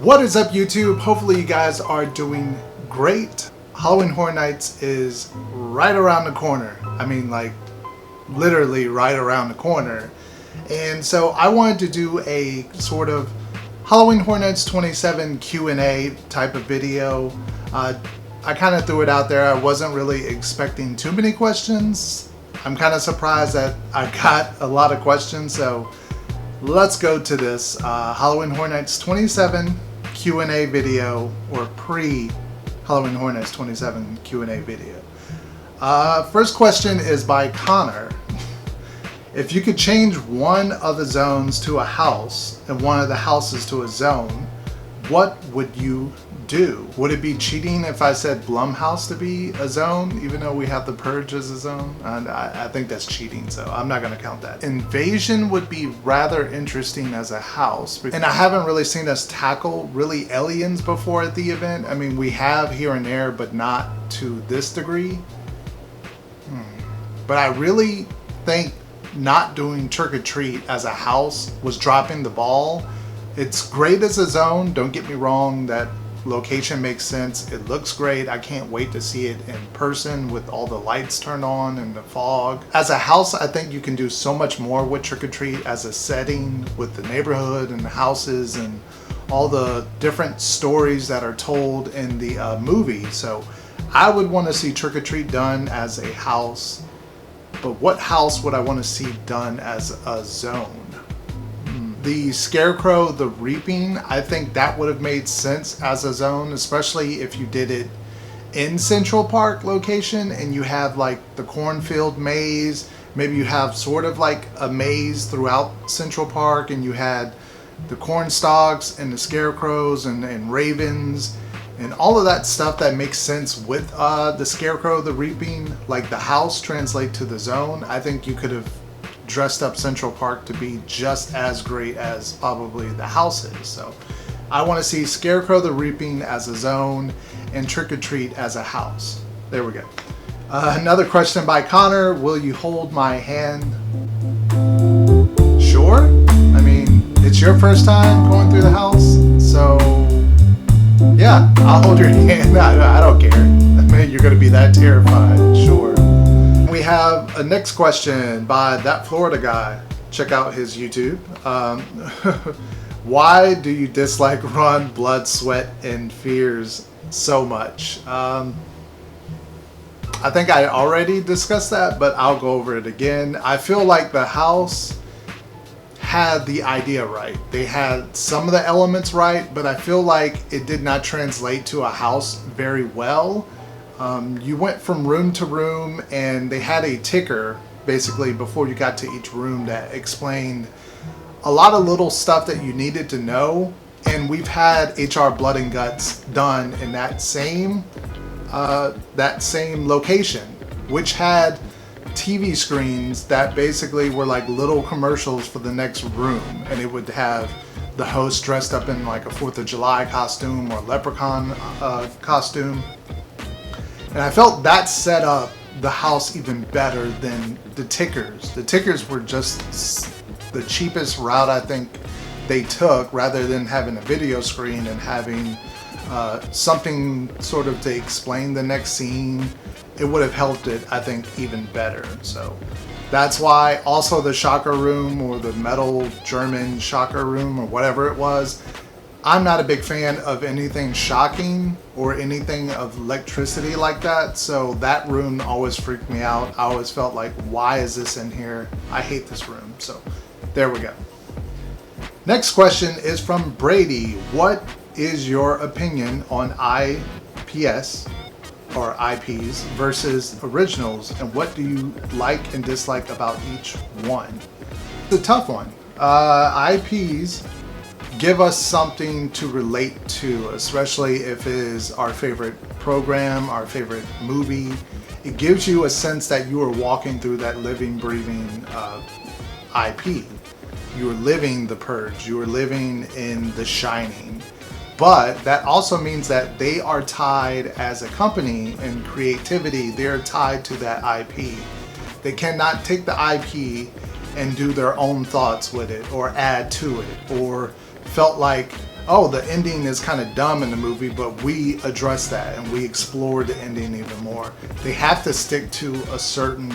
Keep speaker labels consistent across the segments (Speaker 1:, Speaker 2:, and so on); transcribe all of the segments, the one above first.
Speaker 1: What is up, YouTube? Hopefully you guys are doing great. Halloween Horror Nights is right around the corner. I mean, like, literally right around the corner. And so I wanted to do a sort of Halloween Horror Nights 27 Q&A type of video. I kind of threw it out there. I wasn't really expecting too many questions. I'm kind of surprised that I got a lot of questions, so let's go to this Halloween Horror Nights 27 Q&A video, or pre-Halloween Horror Nights 27 Q&A video. First question is by Connor. If you could change one of the zones to a house and one of the houses to a zone, what would you do? Would it be cheating if I said Blumhouse to be a zone, even though we have The Purge as a zone? And I think that's cheating, so I'm not going to count that. Invasion would be rather interesting as a house, and I haven't really seen us tackle really aliens before at the event. I mean, we have here and there, but not to this degree. But I really think not doing Trick or Treat as a house was dropping the ball. It's great as a zone, don't get me wrong, that location makes sense, it looks great, I can't wait to see it in person with all the lights turned on and the fog. As a house, I think you can do so much more with Trick or Treat as a setting with the neighborhood and the houses and all the different stories that are told in the movie. So I would want to see Trick or Treat done as a house, but what house would I want to see done as a zone? The Scarecrow, the Reaping, I think that would have made sense as a zone, especially if you did it in Central Park location and you have like the cornfield maze. Maybe you have sort of like a maze throughout Central Park and you had the corn stalks and the scarecrows and ravens and all of that stuff that makes sense with the Scarecrow, the Reaping. Like the house translate to the zone. I think you could have dressed up Central Park to be just as great as probably the house is. So I want to see Scarecrow the Reaping as a zone and Trick or Treat as a house. There we go. Another question by Connor. Will you hold my hand? Sure. I mean, it's your first time going through the house, so yeah, I'll hold your hand. I don't care. I mean, you're going to be that terrified. Sure. We have a next question by That Florida Guy. Check out his YouTube. Why do you dislike Run, Blood, Sweat, and Fears so much? I think I already discussed that, but I'll go over it again. I feel like the house had the idea right. They had some of the elements right, but I feel like it did not translate to a house very well. You went from room to room and they had a ticker basically before you got to each room that explained a lot of little stuff that you needed to know. And we've had HR Blood and Guts done in that same location, which had TV screens that basically were like little commercials for the next room, and it would have the host dressed up in like a 4th of July costume or leprechaun costume. And I felt that set up the house even better than the tickers. The tickers were just the cheapest route I think they took, rather than having a video screen and having something sort of to explain the next scene. It would have helped it, I think, even better. So that's why also the shocker room, or the metal German shocker room, or whatever it was, I'm not a big fan of anything shocking or anything of electricity like that, so that room always freaked me out. I always felt like, why is this in here? I hate this room. So there we go. Next question is from Brady. What is your opinion on IPS or IPs versus originals, and what do you like and dislike about each one? It's a tough one. IPs give us something to relate to, especially if it is our favorite program, our favorite movie. It gives you a sense that you are walking through that living, breathing IP. You are living The Purge. You are living in The Shining. But that also means that they are tied as a company in creativity. They're tied to that IP. They cannot take the IP and do their own thoughts with it, or add to it, or felt like oh, the ending is kind of dumb in the movie, but we addressed that and we explored the ending even more. They have to stick to a certain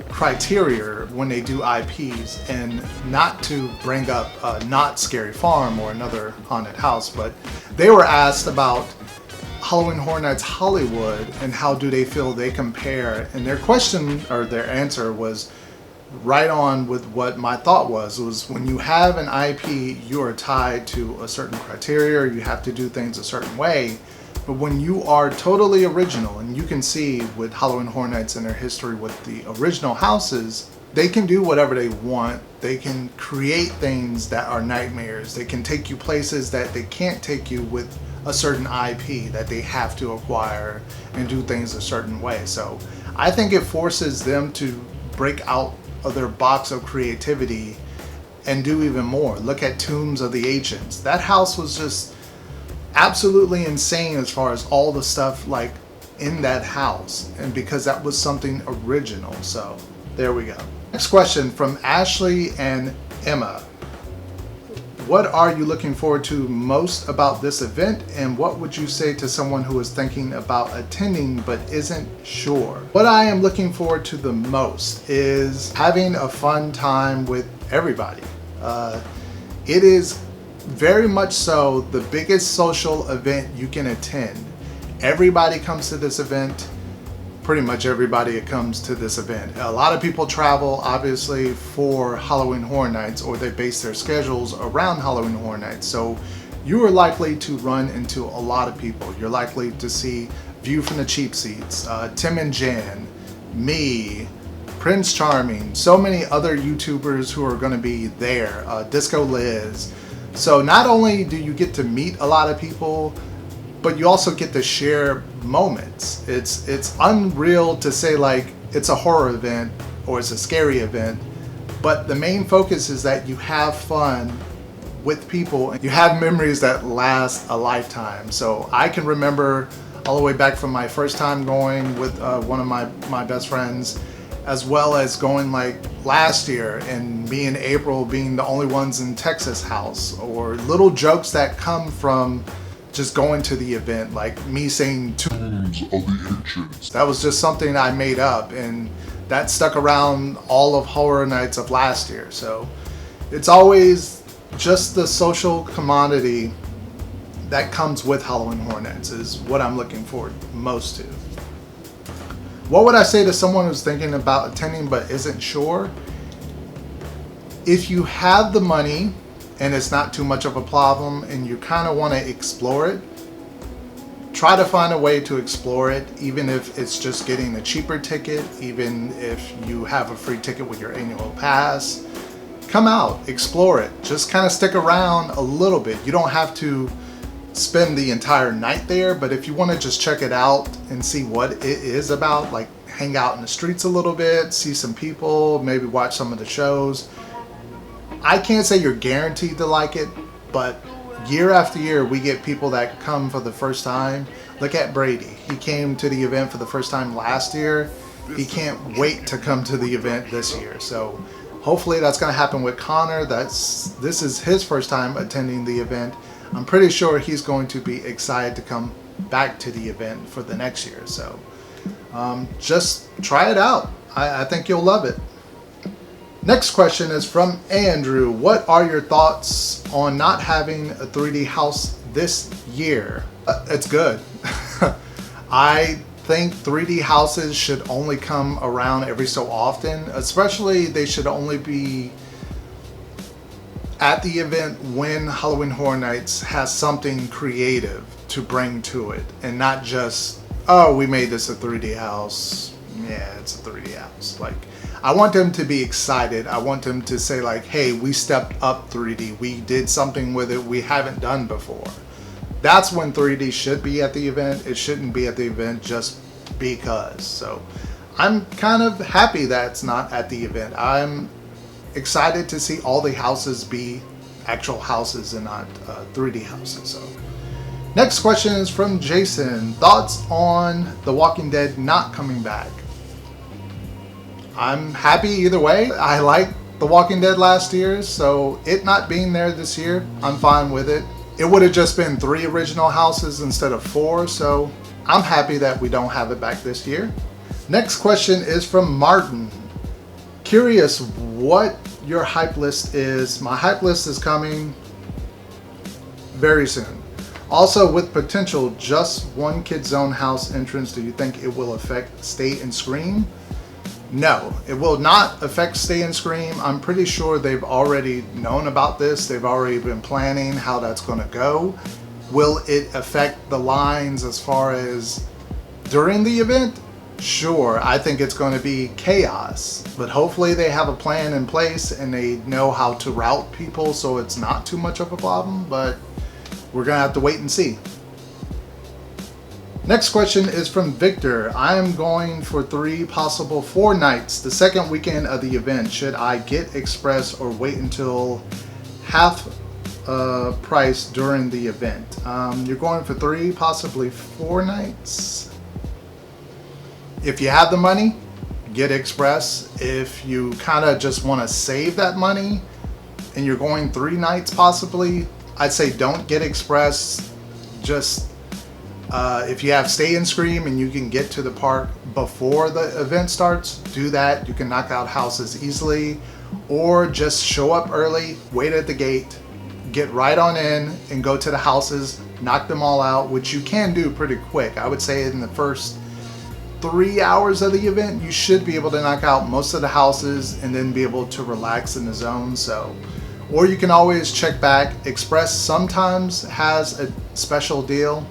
Speaker 1: criteria when they do IPs, and not to bring up Not Scary Farm or another haunted house, but they were asked about Halloween Horror Nights Hollywood and how do they feel they compare, and their question or their answer was right on with what my thought was when you have an IP, you are tied to a certain criteria, or you have to do things a certain way. But when you are totally original, and you can see with Halloween Horror Nights and their history with the original houses, they can do whatever they want. They can create things that are nightmares. They can take you places that they can't take you with a certain IP that they have to acquire and do things a certain way. So I think it forces them to break out of their box of creativity and do even more. Look at Tombs of the Ancients. That house was just absolutely insane as far as all the stuff like in that house, and because that was something original. So there we go. Next question from Ashley and Emma. What are you looking forward to most about this event, and what would you say to someone who is thinking about attending but isn't sure? What I am looking forward to the most is having a fun time with everybody. It is very much so the biggest social event you can attend. Everybody comes to this event. Pretty much everybody that comes to this event. A lot of people travel obviously for Halloween Horror Nights, or they base their schedules around Halloween Horror Nights. So you are likely to run into a lot of people. You're likely to see View from the Cheap Seats, Tim and Jan, me, Prince Charming, so many other YouTubers who are going to be there, Disco Liz. So not only do you get to meet a lot of people, but you also get to share moments. It's unreal to say like it's a horror event or it's a scary event, but the main focus is that you have fun with people and you have memories that last a lifetime. So I can remember all the way back from my first time going with one of my best friends, as well as going like last year and me and April being the only ones in Texas house, or little jokes that come from just going to the event, like me saying Tombs of the Ancients. That was just something I made up, and that stuck around all of Horror Nights of last year. So it's always just the social commodity that comes with Halloween Horror Nights is what I'm looking forward most to. What would I say to someone who's thinking about attending but isn't sure? If you have the money and it's not too much of a problem and you kind of want to explore it, try to find a way to explore it, even if it's just getting a cheaper ticket, even if you have a free ticket with your annual pass. Come out, explore it. Just kind of stick around a little bit. You don't have to spend the entire night there, but if you want to just check it out and see what it is about, like hang out in the streets a little bit, see some people, maybe watch some of the shows. I can't say you're guaranteed to like it, but year after year we get people that come for the first time. Look at Brady. He came to the event for the first time last year. He can't wait to come to the event this year. So hopefully that's going to happen with Connor. This is his first time attending the event. I'm pretty sure he's going to be excited to come back to the event for the next year. So just try it out. I think you'll love it. Next question is from Andrew. What are your thoughts on not having a 3D house this year? It's good. I think 3D houses should only come around every so often. Especially they should only be at the event when Halloween Horror Nights has something creative to bring to it, and not just, oh, we made this a 3D house. Yeah, it's a 3D house. Like, I want them to be excited. I want them to say like, hey, we stepped up 3D. We did something with it we haven't done before. That's when 3D should be at the event. It shouldn't be at the event just because. So I'm kind of happy that it's not at the event. I'm excited to see all the houses be actual houses and not 3D houses. So next question is from Jason. Thoughts on The Walking Dead not coming back? I'm happy either way. I liked The Walking Dead last year, so it not being there this year, I'm fine with it. it would have just been 3 original houses instead of 4, so I'm happy that we don't have it back this year. Next question is from Martin. Curious what your hype list is. My hype list is coming very soon. Also, with potential just one Kid Zone house entrance, do you think it will affect Stay and Scream? No, it will not affect Stay and Scream. I'm pretty sure they've already known about this. They've already been planning how that's going to go. Will it affect the lines as far as during the event? Sure, I think it's going to be chaos, but hopefully they have a plan in place and they know how to route people so it's not too much of a problem, but we're going to have to wait and see. Next question is from Victor. I am going for 3, possible 4 nights, the second weekend of the event. Should I get express or wait until half price during the event? You're going for 3, possibly 4 nights. If you have the money, get express. If you kind of just want to save that money and you're going 3 nights possibly, I'd say don't get express. Just if you have Stay and Scream and you can get to the park before the event starts, do that. You can knock out houses easily, or just show up early, wait at the gate, get right on in and go to the houses, knock them all out, which you can do pretty quick. I would say in the first 3 hours of the event, you should be able to knock out most of the houses and then be able to relax in the zone. So, or you can always check back. Express sometimes has a special deal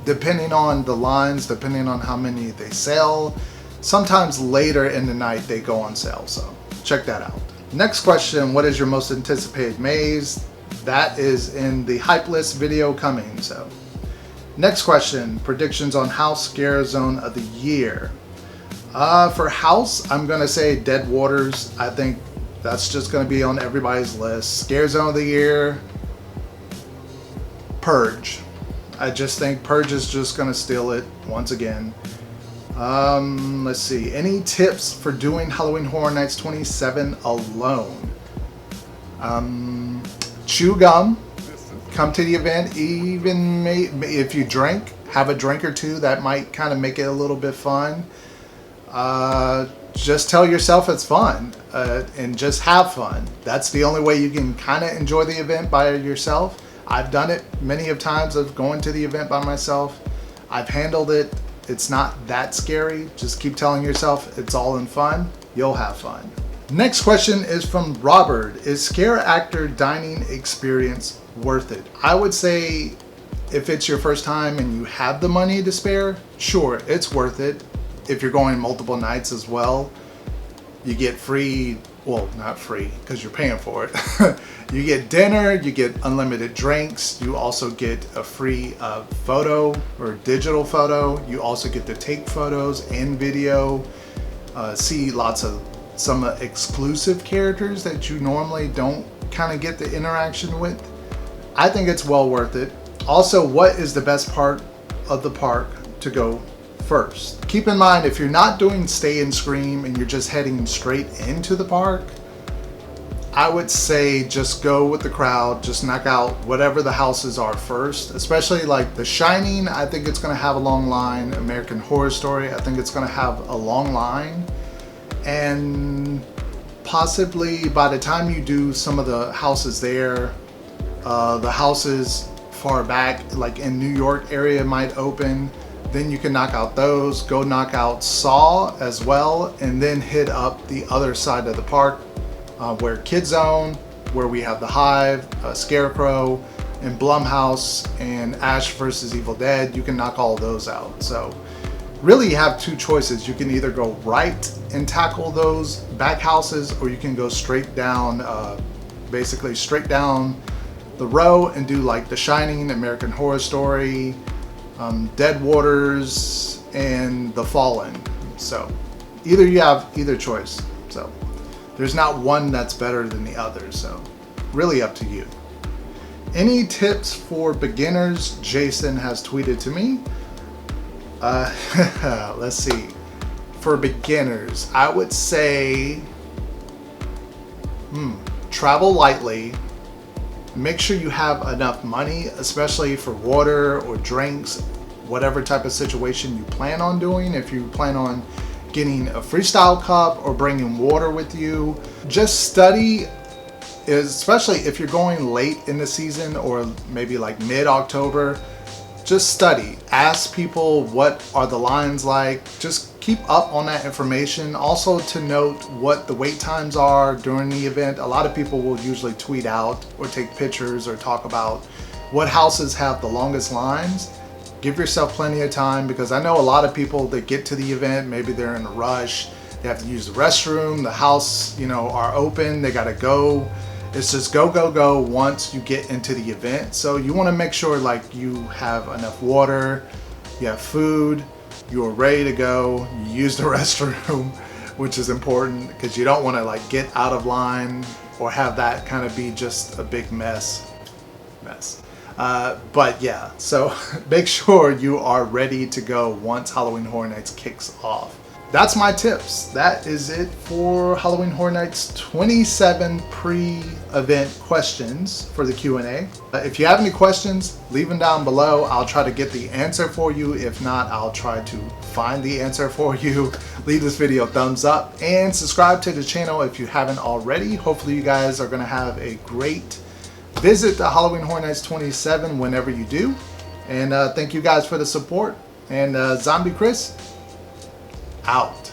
Speaker 1: depending on the lines, depending on how many they sell. Sometimes later in the night they go on sale, so check that out. Next question, what is your most anticipated maze? That is in the hype list video coming. So next question, predictions on house scare zone of the year. For house, I'm gonna say Dead Waters. I think that's just gonna be on everybody's list. Scare zone of the year, Purge. I just think Purge is just gonna steal it once again. Let's see. Any tips for doing Halloween Horror Nights 27 alone? Chew gum. Come to the event. Even if you drink, have a drink or two. That might kind of make it a little bit fun. Just tell yourself it's fun and just have fun. That's the only way you can kind of enjoy the event by yourself. I've done it many of times of going to the event by myself. I've handled it. It's not that scary. Just keep telling yourself it's all in fun. You'll have fun. Next question is from Robert. Is scare actor dining experience worth it? I would say if it's your first time and you have the money to spare, sure, it's worth it. If you're going multiple nights as well, you get free, well, not free because you're paying for it. You get dinner, you get unlimited drinks, you also get a free photo or digital photo. You also get to take photos and video, see lots of some exclusive characters that you normally don't kind of get the interaction with. I think it's well worth it. Also, what is the best part of the park to go first? Keep in mind, if you're not doing Stay and Scream and you're just heading straight into the park, I would say just go with the crowd, just knock out whatever the houses are first, especially like The Shining. I think it's going to have a long line. American Horror Story, I think it's going to have a long line. And possibly by the time you do some of the houses there, the houses far back, like in New York area, might open. Then you can knock out those, go knock out Saw as well, and then hit up the other side of the park where Kid Zone, where we have the Hive, Scarecrow, and Blumhouse, and Ash vs. Evil Dead. You can knock all those out. So really you have 2 choices. You can either go right and tackle those back houses, or you can go straight down, basically straight down the row and do like The Shining, American Horror Story, Dead Waters, and The Fallen. So either you have either choice. So there's not one that's better than the other. So really up to you. Any tips for beginners? Jason has tweeted to me. Let's see. For beginners, I would say travel lightly. Make sure you have enough money, especially for water or drinks, whatever type of situation you plan on doing. If you plan on getting a freestyle cup or bringing water with you, just study, especially if you're going late in the season or maybe like mid-October. Just study, ask people what are the lines like, just keep up on that information. Also to note what the wait times are during the event. A lot of people will usually tweet out or take pictures or talk about what houses have the longest lines. Give yourself plenty of time, because I know a lot of people that get to the event, maybe they're in a rush, they have to use the restroom, the house, are open, they gotta go. It's just go, go, go once you get into the event. So you want to make sure like you have enough water, you have food, you are ready to go, you use the restroom, which is important because you don't want to like get out of line or have that kind of be just a big mess. But yeah, so make sure you are ready to go once Halloween Horror Nights kicks off. That's my tips. That is it for Halloween Horror Nights 27 pre-event questions for the Q&A. If you have any questions, leave them down below. I'll try to get the answer for you. If not, I'll try to find the answer for you. Leave this video a thumbs up and subscribe to the channel if you haven't already. Hopefully you guys are gonna have a great visit to Halloween Horror Nights 27 whenever you do. And thank you guys for the support. And Zombie Chris, out.